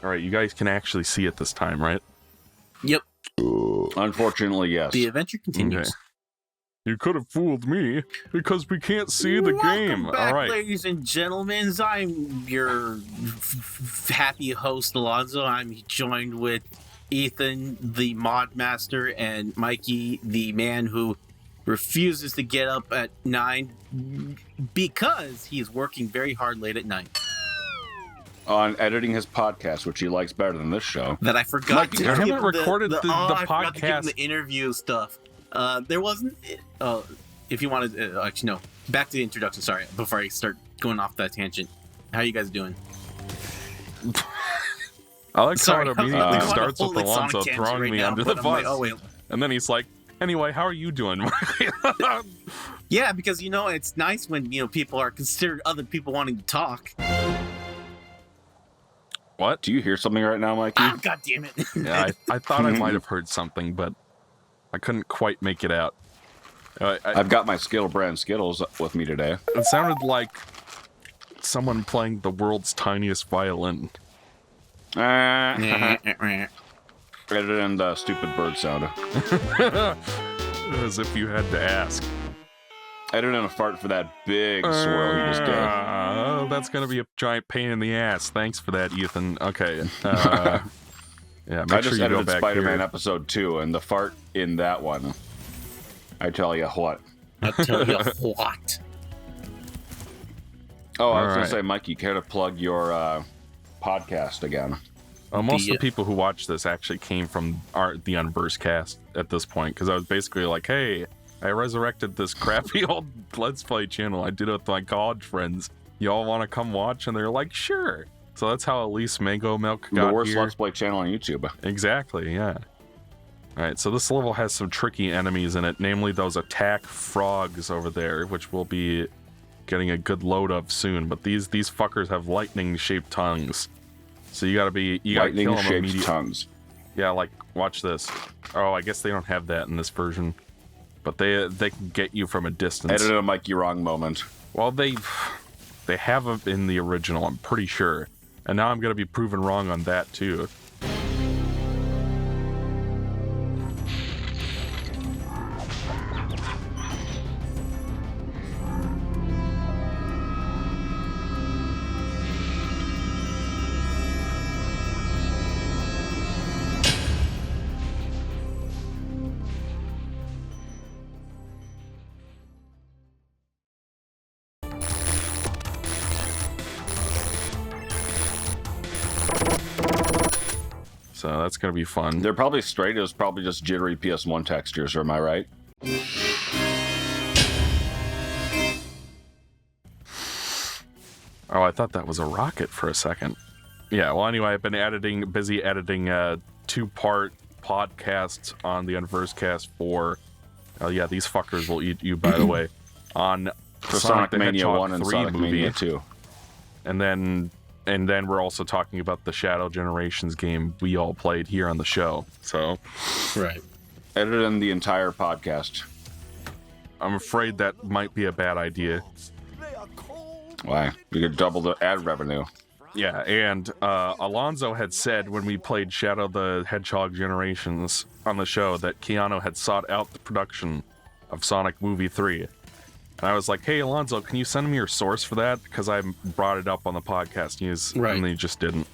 All right, you guys can actually see it this time, right? Yep. Unfortunately, yes. The adventure continues. Okay. You could have fooled me because we can't see the game. Welcome back, All right. ladies and gentlemen. I'm your happy host, Alonzo. I'm joined with Ethan, the mod master, and Mikey, the man who refuses to get up at 9 because he is working very hard late at night. On editing his podcast, which he likes better than this show. That I forgot to I give haven't recorded the I forgot to give him podcast. the interview stuff. There wasn't. If you wanted, actually no. Back to the introduction. Sorry, before I start going off that tangent. How you guys doing? I like how Sorry, it immediately I'm starts on a with whole, Alonso Sonic throwing tangent me right under now, the but I'm bus. like, oh wait. And then he's like, anyway, how are you doing? Yeah, because it's nice when people are considered other people wanting to talk. What? Do you hear something right now, Mikey? Ah, God damn it! Yeah, I thought I might have heard something, but I couldn't quite make it out. I've got my Skittle brand Skittles with me today. It sounded like someone playing the world's tiniest violin. Edit in the stupid bird sound. As if you had to ask. Edit in a fart for that big swirl you just did. That's going to be a giant pain in the ass. Thanks for that, Ethan. Okay. Yeah, make I sure just you go edited back Spider-Man here. episode 2, and the fart in that one. I tell you what. I'll tell you what. Oh, I was All going right. to say, Mike, you care to plug your podcast again? Most of the people who watch this actually came from the Unversed cast at this point, because I was basically like, hey, I resurrected this crappy old Let's Play channel. I did it with my college friends. Y'all want to come watch? And they're like, sure. So that's how Elise Mango Milk got The worst here. Let's Play channel on YouTube. Exactly, yeah. Alright, so this level has some tricky enemies in it, namely those attack frogs over there, which we'll be getting a good load of soon. But these fuckers have lightning-shaped tongues. So you gotta kill them Lightning-shaped immediately. tongues. Yeah, like, watch this. Oh, I guess they don't have that in this version. But they can get you from a distance. Edit a Mikey wrong moment. Well, they have it in the original, I'm pretty sure. And now I'm gonna be proven wrong on that, too. So that's gonna be fun. They're probably straight. It was probably just jittery PS1 textures, am I right? Oh, I thought that was a rocket for a second. Yeah, well, anyway, I've been busy editing a 2-part podcast on the Unversed cast for, yeah, these fuckers will eat you, by the way, on For Sonic the Mania Hedgehog 1 and 3 Sonic movie. Mania 2. And then we're also talking about the Shadow Generations game we all played here on the show. So, Right. Edit in the entire podcast. I'm afraid that might be a bad idea. Why? You could double the ad revenue. Yeah, and Alonzo had said when we played Shadow the Hedgehog Generations on the show that Keanu had sought out the production of Sonic Movie 3. And I was like, hey, Alonzo, can you send me your source for that? Because I brought it up on the podcast news, and he just didn't.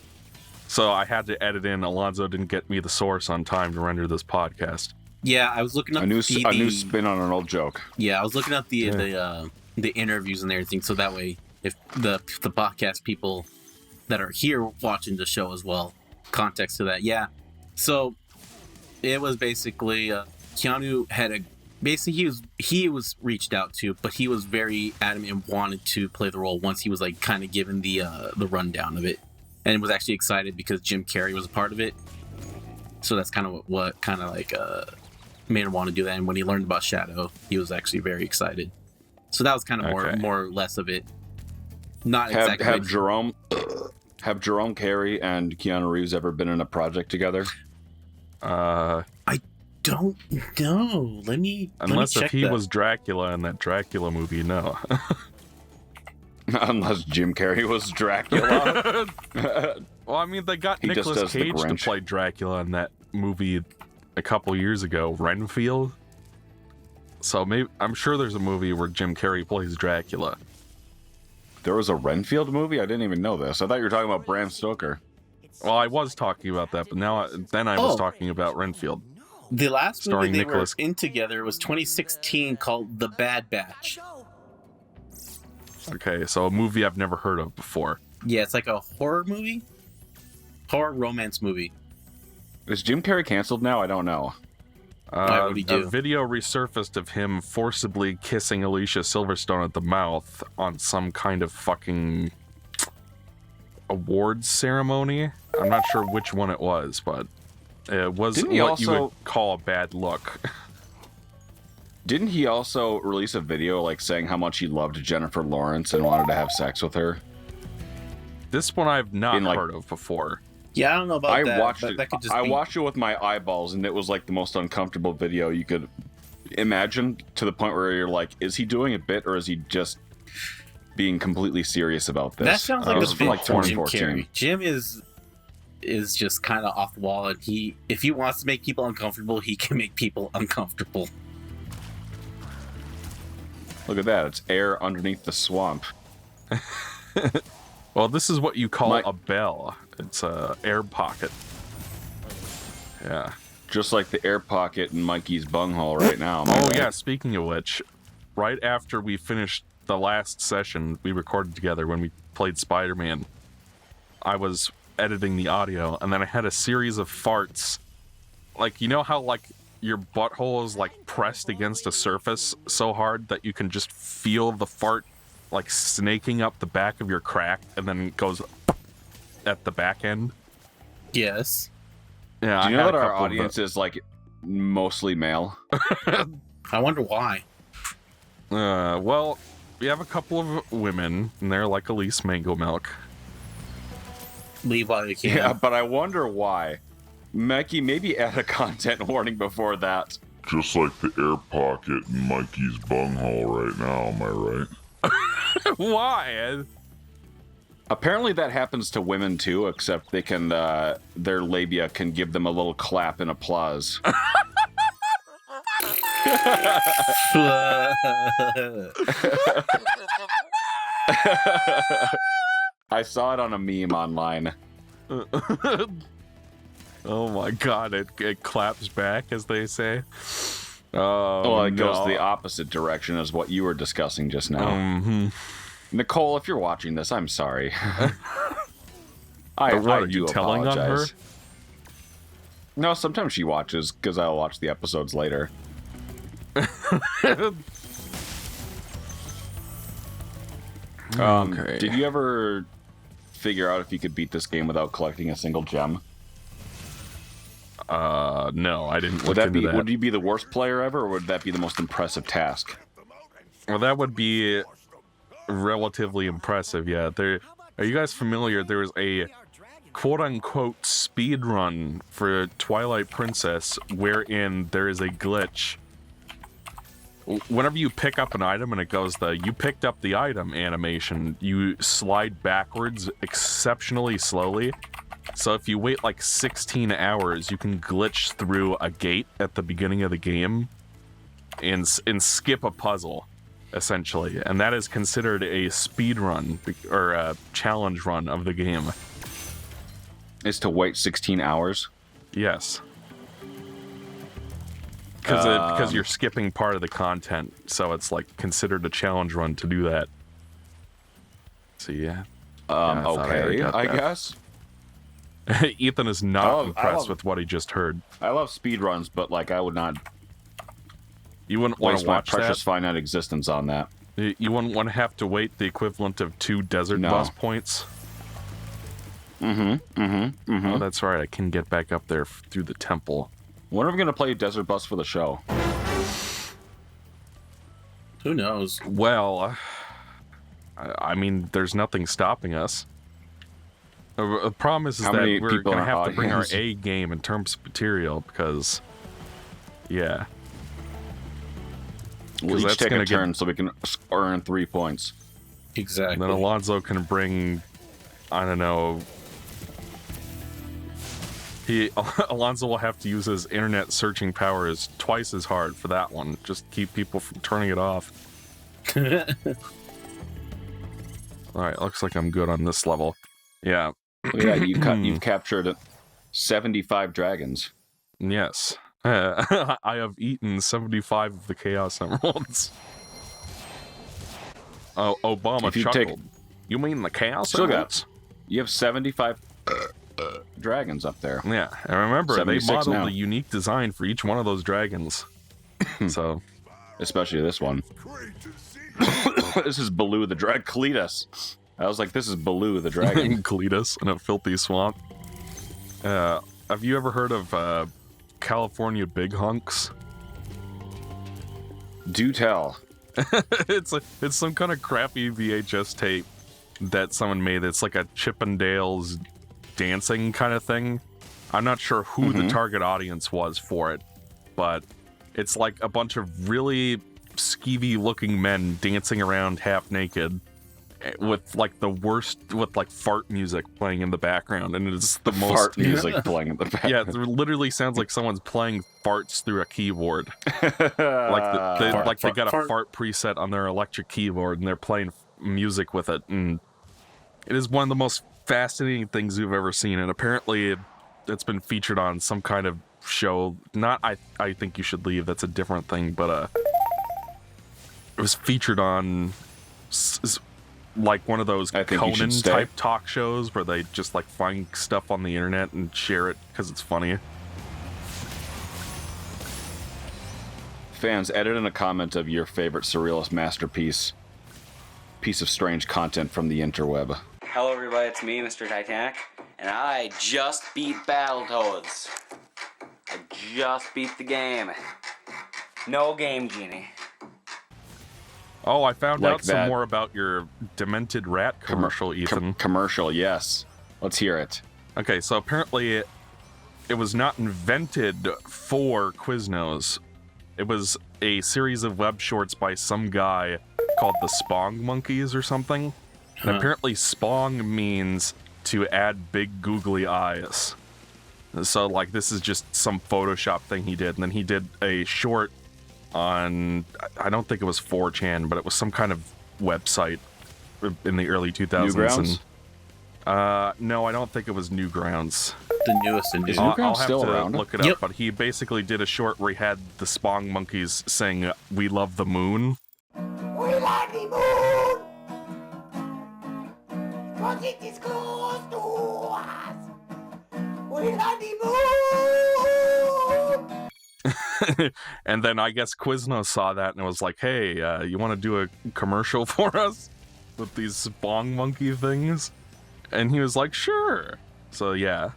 So I had to edit in. Alonzo didn't get me the source on time to render this podcast. Yeah, I was looking up A new spin on an old joke. Yeah, I was looking up the interviews and everything, so that way, if the podcast people that are here watching the show as well, context to that. Yeah, so it was basically Keanu had he was reached out to, but he was very adamant and wanted to play the role once he was like kind of given the rundown of it, and was actually excited because Jim Carrey was a part of it. So that's kind of what kind of like made him want to do that. And when he learned about Shadow, he was actually very excited. So that was kind of more or less of it. Not exactly. Have Jerome Carey and Keanu Reeves ever been in a project together? I don't know. Unless check if he that. was Dracula in that Dracula movie, no. Unless Jim Carrey was Dracula. Well, I mean, they got He just Nicolas does the Cage to Grinch. play Dracula in that movie a couple years ago, Renfield. So maybe I'm sure there's a movie where Jim Carrey plays Dracula. There was a Renfield movie? I didn't even know this. I thought you were talking about Bram Stoker. Well, I was talking about that, but then I was talking about Renfield. The last movie Starring they Nicolas- were in together was 2016 called The Bad Batch. Okay, so a movie I've never heard of before. Yeah, it's like a horror movie, horror romance movie. Is Jim Carrey canceled now? I don't know. Why would he do? A video resurfaced of him forcibly kissing Alicia Silverstone at the mouth on some kind of fucking awards ceremony. I'm not sure which one it was, but it was Didn't what he you also- would call a bad look. Didn't he also release a video like saying how much he loved Jennifer Lawrence and wanted to have sex with her? This one I've not In, like- heard of before. Yeah, I don't know about I that. watched but it. That could just I be... watched it with my eyeballs, and it was like the most uncomfortable video you could imagine. To the point where you're like, "Is he doing a bit, or is he just being completely serious about this?" That sounds like It a was bit from like for Jim 2014. Carrey. Jim is just kind of off the wall, and if he wants to make people uncomfortable, he can make people uncomfortable. Look at that! It's air underneath the swamp. Well, this is what you call My- a bell. It's a air pocket. Yeah. Just like the air pocket in Mikey's bunghole right now. am I Oh right? yeah, speaking of which, right after we finished the last session we recorded together when we played Spider-Man, I was editing the audio, and then I had a series of farts. Like, you know how like your butthole is like pressed against a surface so hard that you can just feel the fart like snaking up the back of your crack and then it goes at the back end? Yes. Yeah, Do you I know had that a our couple of audience is like mostly male? I wonder why. Well, we have a couple of women, and they're like Elise Mango Milk. Leave while you can. Yeah, but I wonder why. Mikey, maybe add a content warning before that. Just like the air pocket in Mikey's bunghole right now, am I right? Why? Apparently that happens to women too, except they can, their labia can give them a little clap and applause. I saw it on a meme online. Oh my god, it claps back, as they say. Oh, Well, it no. goes the opposite direction as what you were discussing just now. Mm-hmm. Nicole, if you're watching this, I'm sorry. I What, are do you telling on her? apologize. No, sometimes she watches, because I'll watch the episodes later. Okay. Did you ever figure out if you could beat this game without collecting a single gem? No, I didn't Would look that into be? that. Would you be the worst player ever, or would that be the most impressive task? Well, that would be relatively impressive, yeah. Are you guys familiar? There was a quote-unquote speed run for Twilight Princess wherein there is a glitch. Whenever you pick up an item and it goes the "you picked up the item" animation, you slide backwards exceptionally slowly. So if you wait like 16 hours, you can glitch through a gate at the beginning of the game and skip a puzzle, essentially. And that is considered a speed run or a challenge run of the game. Is to wait 16 hours? Yes. Because you're skipping part of the content, so it's like considered a challenge run to do that. So yeah. I thought I already Okay, got I that. guess. Ethan is not I impressed love- with what he just heard. I love speedruns, but like I would not You wouldn't want waste to my watch precious that. finite existence on that. You wouldn't want to have to wait the equivalent of 2 desert No. bus points. Oh, that's right. I can get back up there through the temple. When are we gonna play Desert Bus for the show? Who knows? Well, I mean, there's nothing stopping us. The problem is How that many we're people going to in our have to bring our audience? A game in terms of material because, yeah. We'll 'Cause each that's take gonna a turn so we can earn 3 points. Exactly. And then Alonzo can bring, I don't know, Alonzo will have to use his internet searching powers twice as hard for that one. Just keep people from turning it off. All right, looks like I'm good on this level. Yeah. Look at that, you've captured 75 dragons. Yes. I have eaten 75 of the Chaos Emeralds. Oh, Obama If you chuckled. You mean the Chaos Still got- Emeralds? You have 75 dragons up there. Yeah, and remember, they 76 modeled now. a unique design for each one of those dragons. So, Especially this one. This is Baloo the Dragon. Cletus. I was like, this is Baloo the Dragon. Cletus in a filthy swamp. Have you ever heard of California Big Hunks? Do tell. It's some kind of crappy VHS tape that someone made. It's like a Chippendales dancing kind of thing. I'm not sure who the target audience was for it, but it's like a bunch of really skeevy looking men dancing around half naked with like the worst, with like fart music playing in the background, and it's the most Fart music playing in the background. Yeah, it literally sounds like someone's playing farts through a keyboard. Like they got a fart preset on their electric keyboard, and they're playing music with it, and it is one of the most fascinating things you've ever seen. And apparently, it's been featured on some kind of show. Not I Think You Should Leave. That's a different thing, but it was featured on like one of those Conan type talk shows where they just like find stuff on the internet and share it because it's funny. Fans, edit in a comment of your favorite surrealist masterpiece, piece of strange content from the interweb. Hello everybody, it's me, Mr. Titanic, and I just beat Battletoads. I just beat the game. No game genie. Oh, I found Like out some that more about your demented rat commercial, Ethan. Commercial, yes. Let's hear it. Okay, so apparently it was not invented for Quiznos. It was a series of web shorts by some guy called the Spong Monkeys or something. And apparently Spong means to add big googly eyes. So like this is just some Photoshop thing he did. And then he did a short on, I don't think it was 4chan, but it was some kind of website in the early 2000s. Newgrounds? And, no, I don't think it was Newgrounds. The newest and Is new. Newgrounds I'll have still to around? look it up, Yep. but he basically did a short where he had the Spong Monkeys saying, "We love the moon." We like the moon, 'cause it is close to us. We like the moon. And then I guess Quiznos saw that and was like, "Hey, you want to do a commercial for us with these Spong Monkey things?" And he was like, "Sure." So yeah,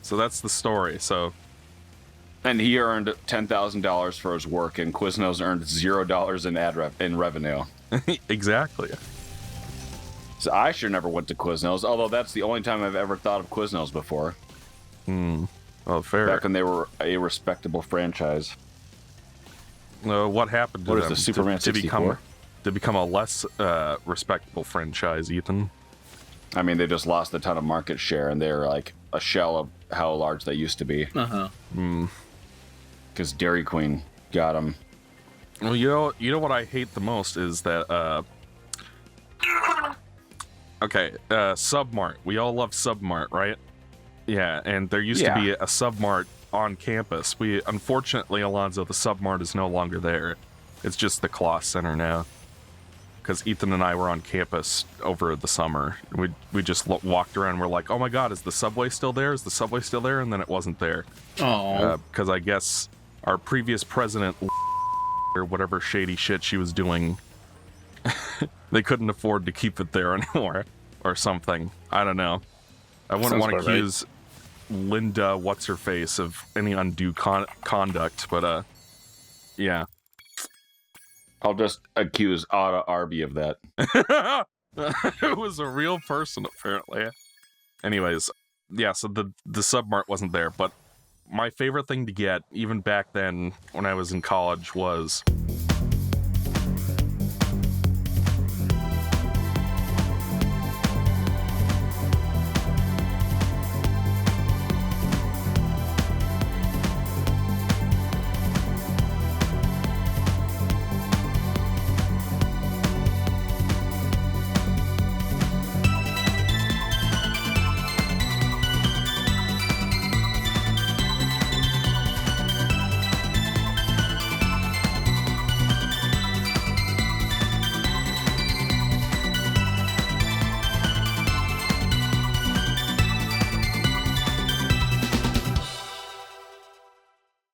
so that's the story. So And he earned $10,000 for his work, and Quiznos earned $0 in revenue. exactly. So I sure never went to Quiznos, although that's the only time I've ever thought of Quiznos before. Well, fair. Back when they were a respectable franchise. What happened to What is them the Superman to become 64? to become a less respectable franchise, Ethan? I mean, they just lost a ton of market share, and they're like a shell of how large they used to be. Because Dairy Queen got them. Well, you know what I hate the most is that Submart. We all love Submart, right? Yeah, and there used to be a Submart on campus. Unfortunately, Alonzo, the Submart is no longer there. It's just the Kloss Center now. Because Ethan and I were on campus over the summer. We just walked around and we're like, oh my god, is the subway still there? Is the subway still there? And then it wasn't there. Oh. Because I guess our previous president, or whatever shady shit she was doing, they couldn't afford to keep it there anymore. Or something. I don't know. I wouldn't want to accuse Linda What's-Her-Face of any undue conduct, but yeah. I'll just accuse Ada Arby of that. It was a real person, apparently. Anyways, yeah, so the Submart wasn't there, but my favorite thing to get, even back then when I was in college, was